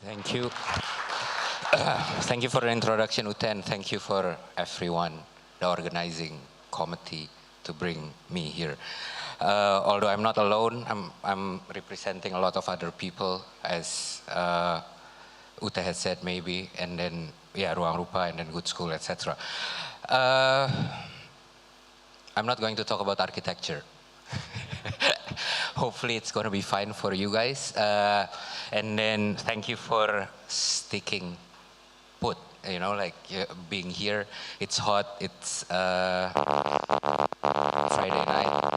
Thank you. Thank you for the introduction, Ute, and thank you for everyone, the organizing committee, to bring me here. Although I'm not alone, I'm representing a lot of other people, as Ute has said, maybe, and then, yeah, ruangrupa, and then GUDSKUL, etc. I'm not going to talk about architecture. Hopefully it's going to be fine for you guys. And then thank you for sticking put, you know, like being here. It's hot, it's Friday night.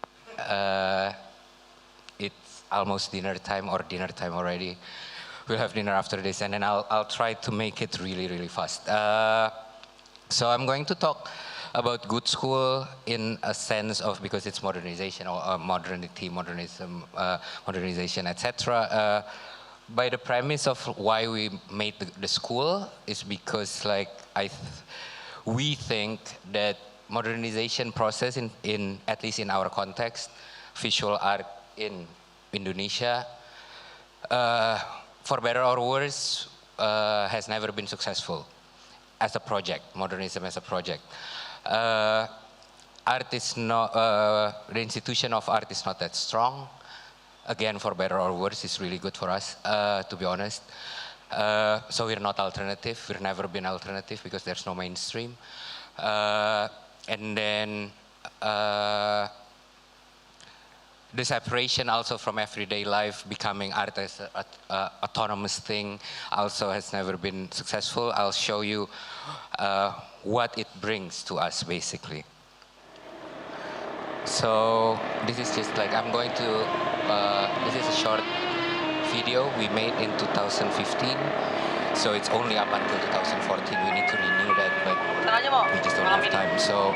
It's almost dinner time or dinner time already. We'll have dinner after this, and then I'll try to make it really, really fast. So I'm going to talk about GUDSKUL in a sense of, because it's modernization or modernity, modernism, modernization, etc. By the premise of why we made the school is because, like, we think that modernization process in at least in our context, visual art in Indonesia, for better or worse, has never been successful as a project, modernism as a project. Art is not, the institution of art is not that strong. Again, for better or worse, it's really good for us, to be honest. So we're not alternative, we've never been alternative because there's no mainstream. And then the separation also from everyday life, becoming art as an autonomous thing, also has never been successful. I'll show you what it brings to us, basically. So this is just like, I'm going to, this is a short video we made in 2015. So it's only up until 2014. We need to renew that, but we just don't have time. So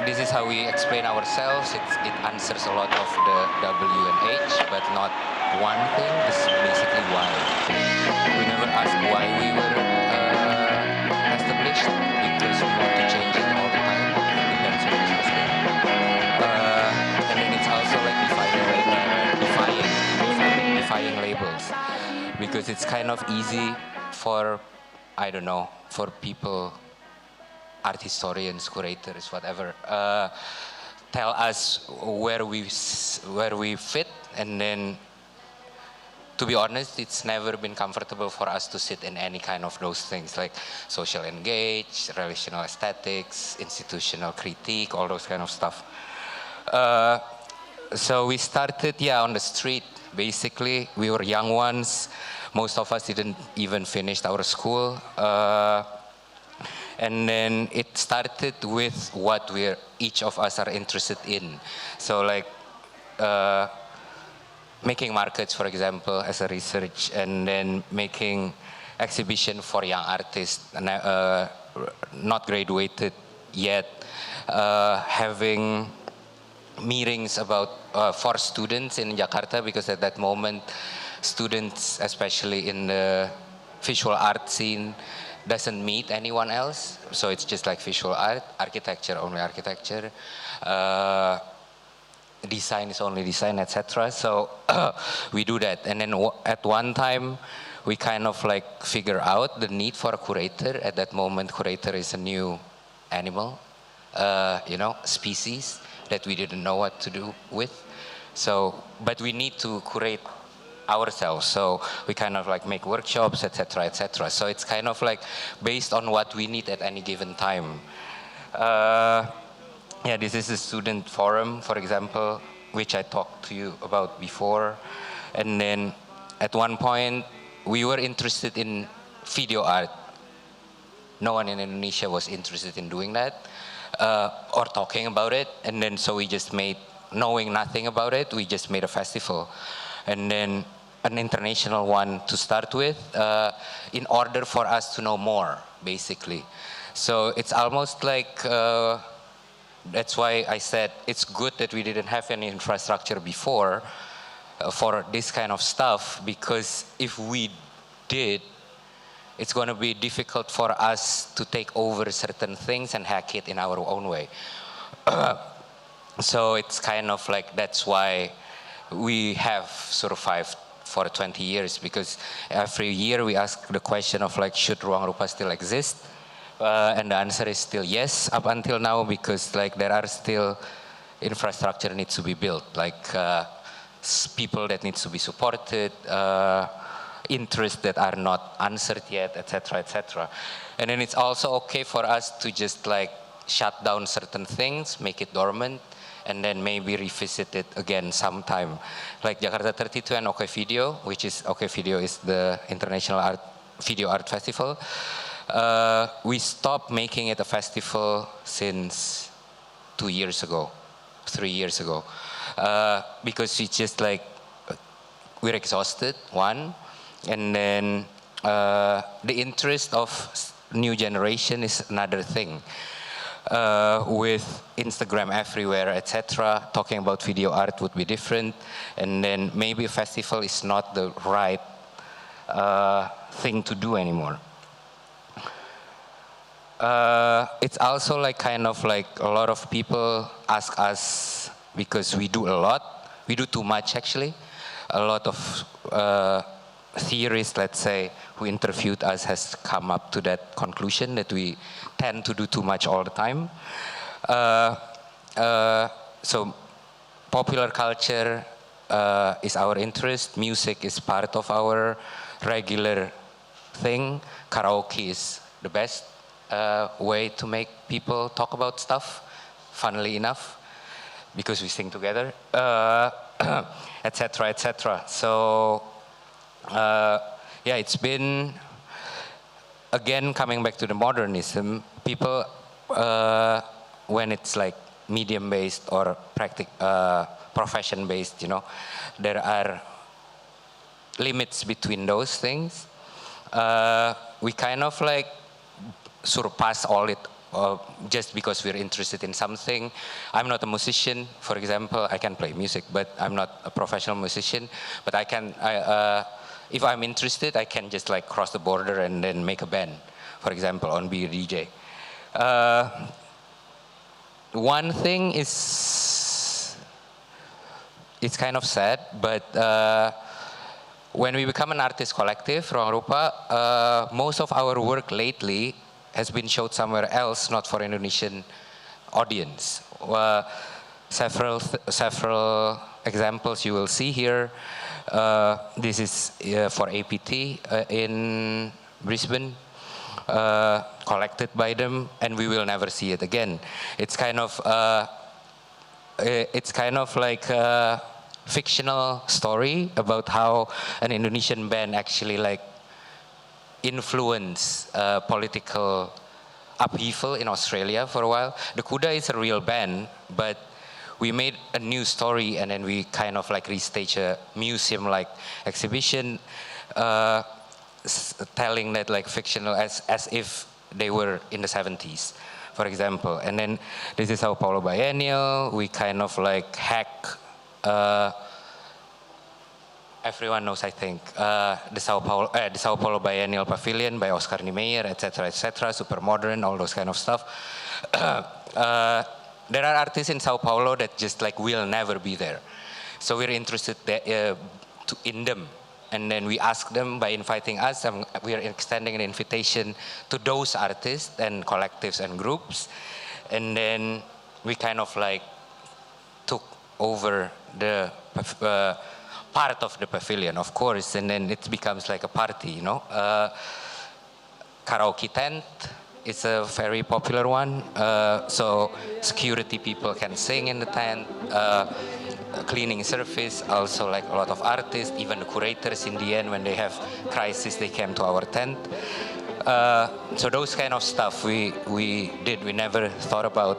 this is how we explain ourselves. It answers a lot of the W and H, but not one thing. This is basically why. We never asked why we were established, because we want to change it all the time. It depends on business thing. And then it's also like defying labels, because it's kind of easy for, I don't know, for people, art historians, curators, whatever, tell us where we fit, and then, to be honest, it's never been comfortable for us to sit in any kind of those things, like social engage, relational aesthetics, institutional critique, all those kind of stuff. So we started, on the street, basically. We were young ones. Most of us didn't even finish our school. And then it started with what each of us are interested in. So like making markets, for example, as a research, and then making exhibition for young artists, not graduated yet, having meetings about for students in Jakarta, because at that moment, students, especially in the visual art scene, doesn't meet anyone else, so it's just like visual art, architecture, only architecture, design is only design, etc. So we do that, and then at one time we kind of like figure out the need for a curator. At that moment, curator is a new animal, species that we didn't know what to do with. So, but we need to curate ourselves, so we kind of like make workshops, etc., etc. So it's kind of like based on what we need at any given time. This is a student forum, for example, which I talked to you about before. And then at one point we were interested in video art. No one in Indonesia was interested in doing that or talking about it. And then so we just made, knowing nothing about it, we just made a festival. And then an international one to start with, in order for us to know more, basically. So it's almost like, that's why I said it's good that we didn't have any infrastructure before for this kind of stuff, because if we did, it's going to be difficult for us to take over certain things and hack it in our own way. So it's kind of like, that's why we have survived for 20 years, because every year we ask the question of like, should ruangrupa still exist? And the answer is still yes up until now, because like there are still infrastructure needs to be built, like people that needs to be supported, interests that are not answered yet, etc., etc. And then it's also okay for us to just like shut down certain things, make it dormant, and then maybe revisit it again sometime. Like Jakarta 32 and OK Video, which is OK Video is the International Video Art Festival. We stopped making it a festival since 2 years ago, 3 years ago, because it's just like we're exhausted, one, and then the interest of new generation is another thing. With Instagram everywhere, etc., talking about video art would be different, and then maybe a festival is not the right thing to do anymore. It's also like kind of like a lot of people ask us, because we do a lot, we do too much actually. A lot of theorists, let's say, who interviewed us has come up to that conclusion that we tend to do too much all the time. So popular culture is our interest, music is part of our regular thing, karaoke is the best way to make people talk about stuff, funnily enough, because we sing together, etc., etc. So yeah, it's been, again, coming back to the modernism, people, when it's like medium-based or profession-based, you know, there are limits between those things. We kind of like surpass all it just because we're interested in something. I'm not a musician, for example. I can play music, but I'm not a professional musician. But I can, if I'm interested, I can just like cross the border and then make a band, for example, on be a DJ. One thing is, it's kind of sad, but when we become an artist collective, ruangrupa, most of our work lately has been showed somewhere else, not for Indonesian audience. Several examples you will see here. This is for APT in Brisbane, collected by them, and we will never see it again. It's kind of like a fictional story about how an Indonesian band actually like influence political upheaval in Australia for a while. The Kuda is a real band, but we made a new story and then we kind of like restage a museum-like exhibition, telling that like fictional as if they were in the 70s, for example. And then this is Sao Paulo Biennial. We kind of like hack. Everyone knows, I think, the Sao Paulo Biennial Pavilion by Oscar Niemeyer, etc., super modern, all those kind of stuff. There are artists in Sao Paulo that just like will never be there. So we're interested in them. And then we ask them by inviting us, and we are extending an invitation to those artists and collectives and groups. And then we kind of like took over the part of the pavilion, of course, and then it becomes like a party, you know. Karaoke tent is a very popular one, so security people can sing in the tent. Cleaning service, also like a lot of artists, even the curators in the end, when they have crisis, they came to our tent. So those kind of stuff we did. We never thought about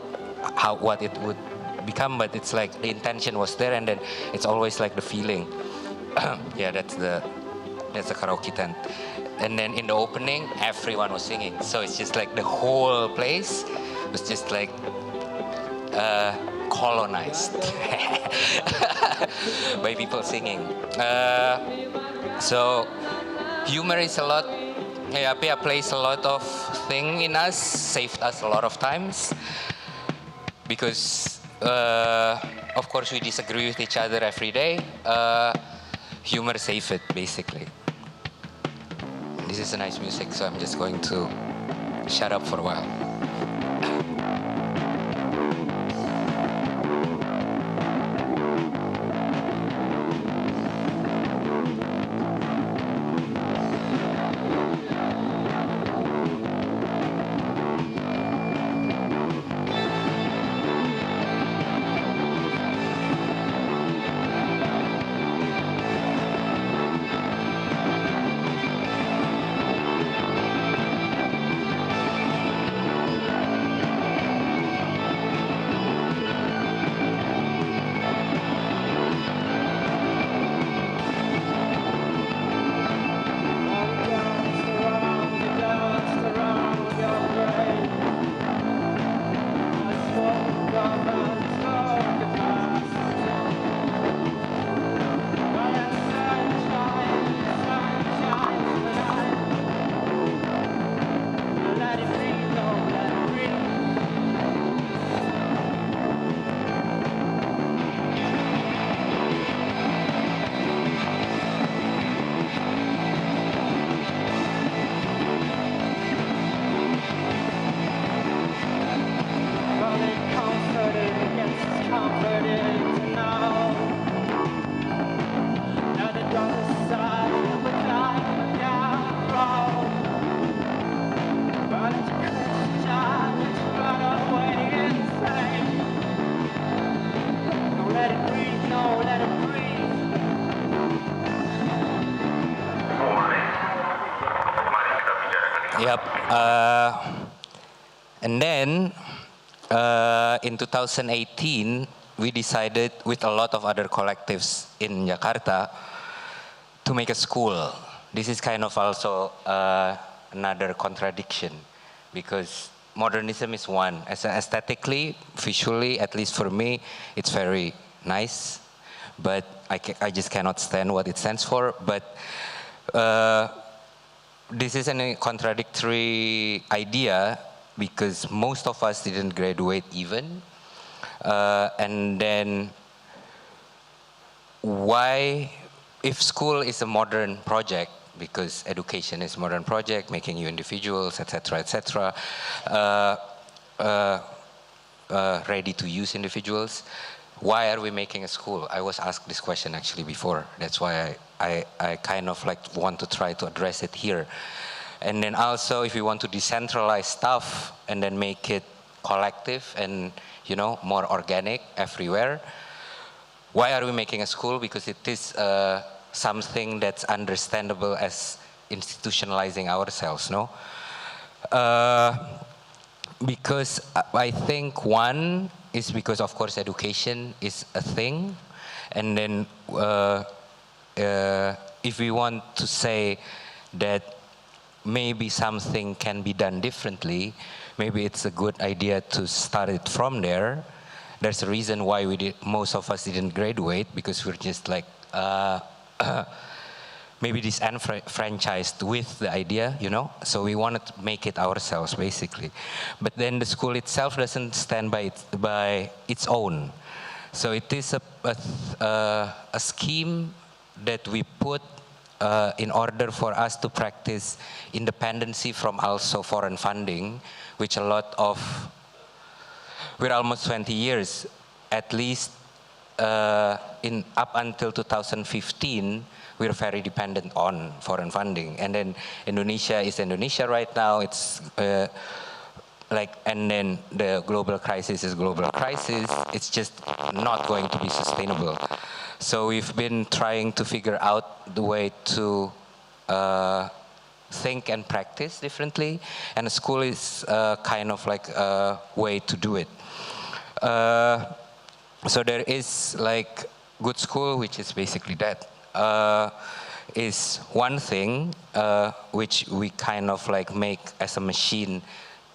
what it would become, but it's like the intention was there, and then it's always like the feeling. Yeah, that's the karaoke tent. And then in the opening, everyone was singing. So it's just like the whole place was just like colonized by people singing. So humor is a lot. Yeah, Pia plays a lot of thing in us, saved us a lot of times, because of course we disagree with each other every day. humor save it, basically. This is a nice music, so I'm just going to shut up for a while. Yep. And then in 2018, we decided with a lot of other collectives in Jakarta to make a school. This is kind of also another contradiction, because modernism is one. As aesthetically, visually, at least for me, it's very nice, but I just cannot stand what it stands for. But this is a contradictory idea, because most of us didn't graduate even. And then why, if school is a modern project, because education is a modern project, making you individuals, etc., ready to use individuals, why are we making a school? I was asked this question actually before. That's why I kind of like want to try to address it here. And then also, if we want to decentralize stuff and then make it collective and, you know, more organic everywhere, why are we making a school? Because it is something that's understandable as institutionalizing ourselves, no? Because I think one is because, of course, education is a thing. And then if we want to say that maybe something can be done differently, maybe it's a good idea to start it from there. There's a reason why most of us didn't graduate, because we're just like, maybe disenfranchised with the idea, you know? So we wanted to make it ourselves, basically. But then the school itself doesn't stand by its own. So it is a scheme that we put in order for us to practice independency from also foreign funding, which we're almost 20 years, at least up until 2015, we're very dependent on foreign funding. And then Indonesia is Indonesia right now. It's and then the global crisis is global crisis. It's just not going to be sustainable. So we've been trying to figure out the way to think and practice differently. And the school is kind of like a way to do it. So there is like GUDSKUL, which is basically that. Is one thing which we kind of like make as a machine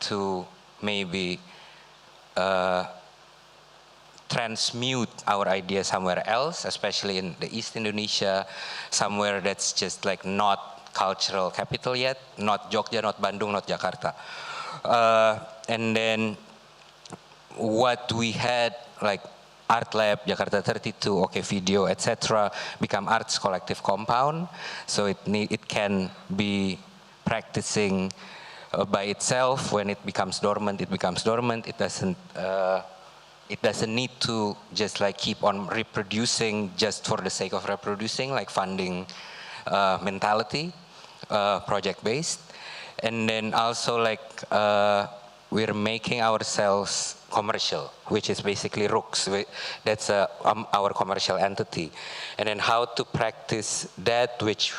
to maybe transmute our idea somewhere else, especially in the East Indonesia, somewhere that's just like not cultural capital yet, not Jogja, not Bandung, not Jakarta. And then what we had like Art Lab, Jakarta 32, OK Video, etc. become arts collective compound. So it can be practicing by itself. When it becomes dormant, it becomes dormant. It doesn't need to just like keep on reproducing just for the sake of reproducing, like funding mentality, project-based. And then also like we're making ourselves commercial, which is basically RUKS. That's our commercial entity. And then how to practice that, which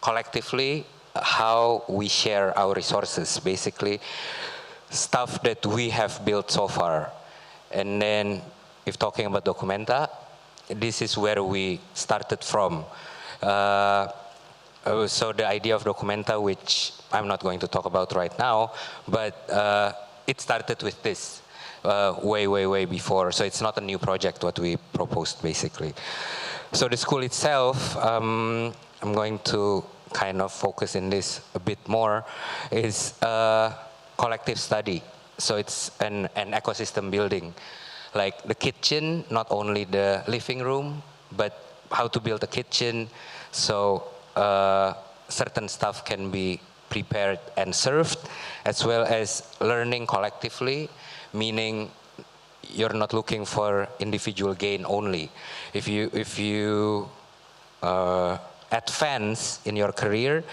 collectively, how we share our resources, basically stuff that we have built so far. And then if talking about Documenta, this is where we started from. So the idea of Documenta, which I'm not going to talk about right now, but it started with this way before. So it's not a new project what we proposed basically. So the school itself, I'm going to kind of focus in this a bit more, is collective study. So it's an ecosystem building. Like the kitchen, not only the living room, but how to build a kitchen so certain stuff can be prepared and served, as well as learning collectively, meaning you're not looking for individual gain only. If you advance in your career,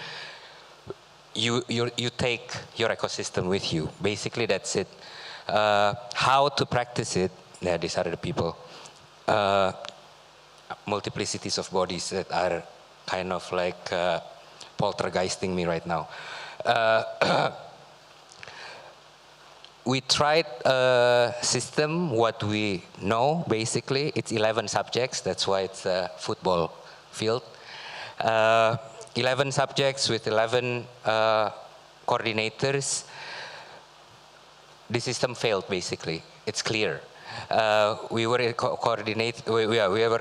you take your ecosystem with you. Basically, that's it. How to practice it? Yeah, these are the people. Multiplicities of bodies that are kind of like poltergeisting me right now. We tried a system, what we know, basically. It's 11 subjects, that's why it's a football field. 11 subjects with 11 coordinators. The system failed, basically. It's clear. We were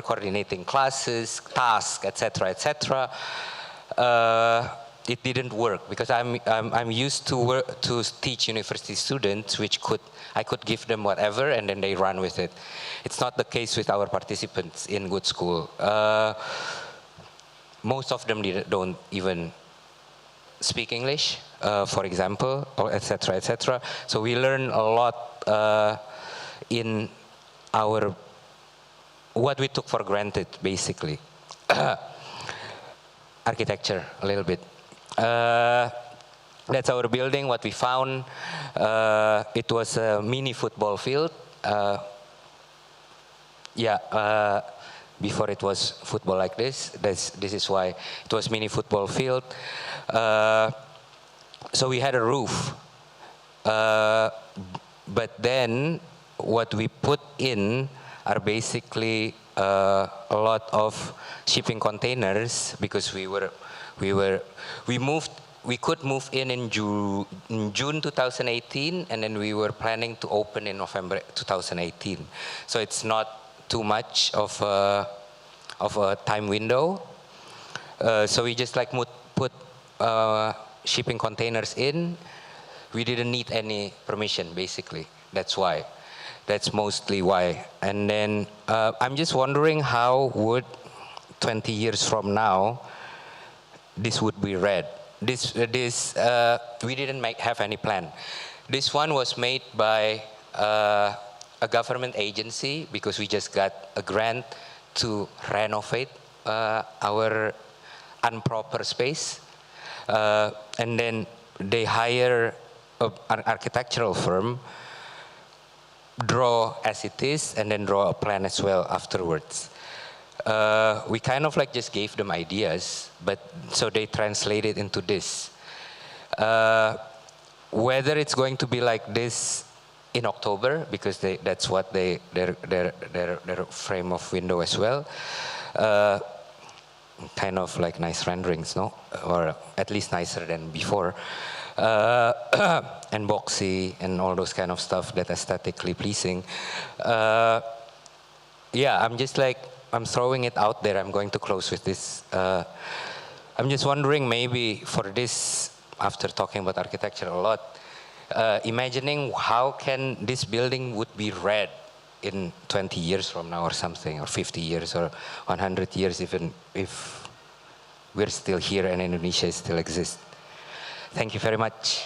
coordinating classes, tasks, etc. It didn't work because I'm used to teach university students, I could give them whatever and then they run with it. It's not the case with our participants in GUDSKUL. Most of them don't even speak English, for example, or etc. So we learn a lot in what we took for granted, basically. Architecture, a little bit. That's our building, what we found. It was a mini football field. Before it was football like this. This is why it was mini football field. So we had a roof. But then what we put in are basically a lot of shipping containers because we could move in June 2018, and then we were planning to open in November 2018. So it's not too much of a time window. So we just like put shipping containers in. We didn't need any permission, basically. That's why. That's mostly why. And then I'm just wondering how would 20 years from now this would be read. We didn't have any plan. This one was made by a government agency because we just got a grant to renovate our improper space. And then they hire an architectural firm, draw as it is, and then draw a plan as well afterwards. We kind of like just gave them ideas, but so they translate it into this. Whether it's going to be like this in October, because that's what their frame of window as well. Kind of like nice renderings, no? Or at least nicer than before. And boxy and all those kind of stuff that aesthetically pleasing. I'm throwing it out there. I'm going to close with this. I'm just wondering maybe for this, after talking about architecture a lot, imagining how can this building would be read in 20 years from now or something, or 50 years or 100 years, even if we're still here and Indonesia still exists. Thank you very much.